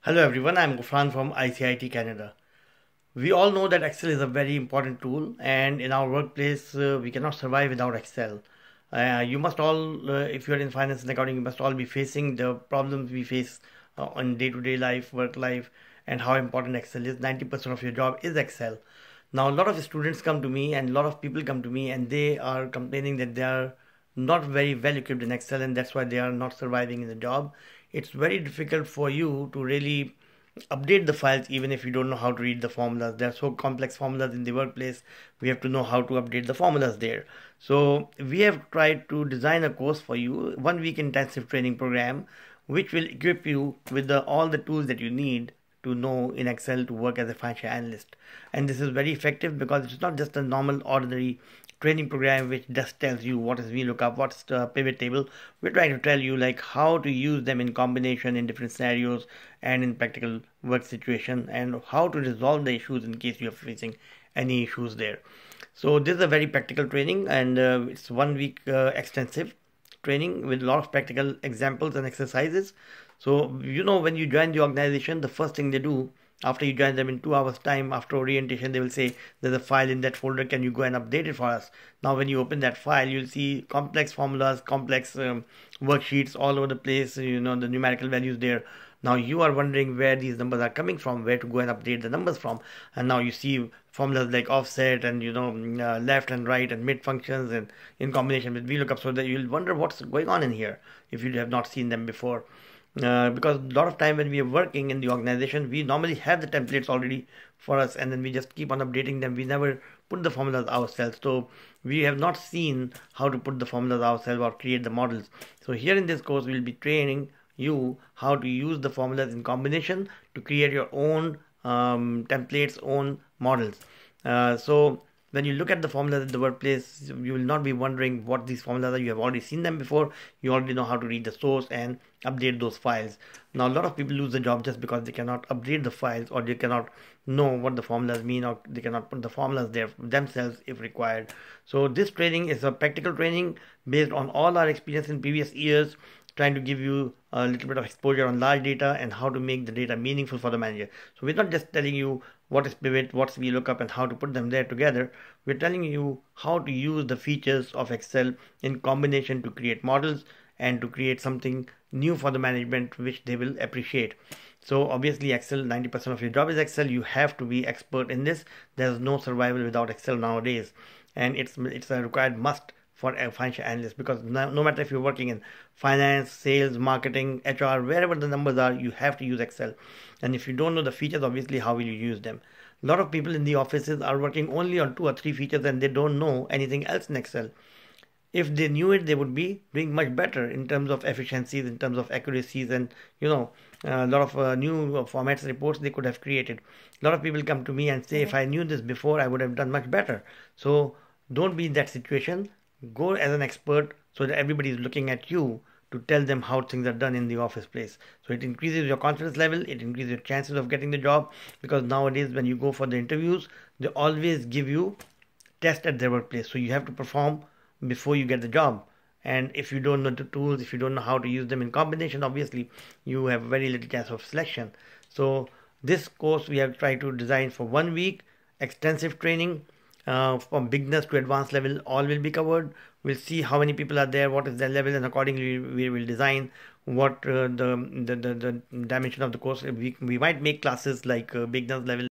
Hello everyone, I'm Gufran from ICIT Canada. We all know that Excel is a very important tool, and in our workplace, we cannot survive without Excel. You must all, if you're in finance and accounting, you must all be facing the problems we face on day-to-day life, work life, and how important Excel is. 90% of your job is Excel. Now, a lot of students come to me, and a lot of people come to me, and they are complaining that they are not very well equipped in Excel, and that's why they are not surviving in the job. It's very difficult for you to really update the files even if you don't know how to read the formulas. There are so complex formulas in the workplace. We have to know how to update the formulas there. So we have tried to design a course for you, 1 week intensive training program, which will equip you with all the tools that you need to know in Excel to work as a financial analyst. And this is very effective because it's not just a normal ordinary training program which just tells you what is VLOOKUP, what's the pivot table. We're trying to tell you like how to use them in combination in different scenarios and in practical work situation, and how to resolve the issues in case you're facing any issues there. So this is a very practical training, and it's 1 week extensive training with a lot of practical examples and exercises. So when you join the organization, the first thing they do after you join them in 2 hours time after orientation, they will say there's a file in that folder, can you go and update it for us? Now when you open that file, you'll see complex formulas, complex worksheets all over the place, the numerical values there. Now you are wondering where these numbers are coming from, where to go and update the numbers from. And now you see formulas like offset and left and right and mid functions, and in combination with VLOOKUP, so that you'll wonder what's going on in here if you have not seen them before. Because a lot of time when we are working in the organization, we normally have the templates already for us, and then we just keep on updating them. We never put the formulas ourselves, so we have not seen how to put the formulas ourselves or create the models. So here in this course, we'll be training you how to use the formulas in combination to create your own templates, own models. So when you look at the formulas in the workplace, you will not be wondering what these formulas are. You have already seen them before. You already know how to read the source and update those files. Now, a lot of people lose the job just because they cannot update the files, or they cannot know what the formulas mean, or they cannot put the formulas there themselves if required. So this training is a practical training based on all our experience in previous years, trying to give you a little bit of exposure on large data and how to make the data meaningful for the manager. So we're not just telling you what is pivot, what's VLOOKUP, and how to put them there together. We're telling you how to use the features of Excel in combination to create models and to create something new for the management which they will appreciate. So obviously Excel, 90% of your job is Excel. You have to be expert in this. There's no survival without Excel nowadays, and it's a required must for a financial analyst, because no matter if you're working in finance, sales, marketing, HR, wherever the numbers are, you have to use Excel. And if you don't know the features, obviously how will you use them? A lot of people in the offices are working only on 2 or 3 features, and they don't know anything else in Excel. If they knew it, they would be doing much better in terms of efficiencies, in terms of accuracies, and a lot of new formats, reports they could have created. A lot of people come to me and say, if I knew this before, I would have done much better. So don't be in that situation. Go as an expert so that everybody is looking at you to tell them how things are done in the office place. So it increases your confidence level, it increases your chances of getting the job, because nowadays when you go for the interviews, they always give you test at their workplace. So you have to perform before you get the job. And if you don't know the tools, if you don't know how to use them in combination, obviously you have very little chance of selection. So this course we have tried to design for 1 week, extensive training. From beginners to advanced level, all will be covered. We'll see how many people are there, what is their level, and accordingly we will design what the dimension of the course. We might make classes like beginners level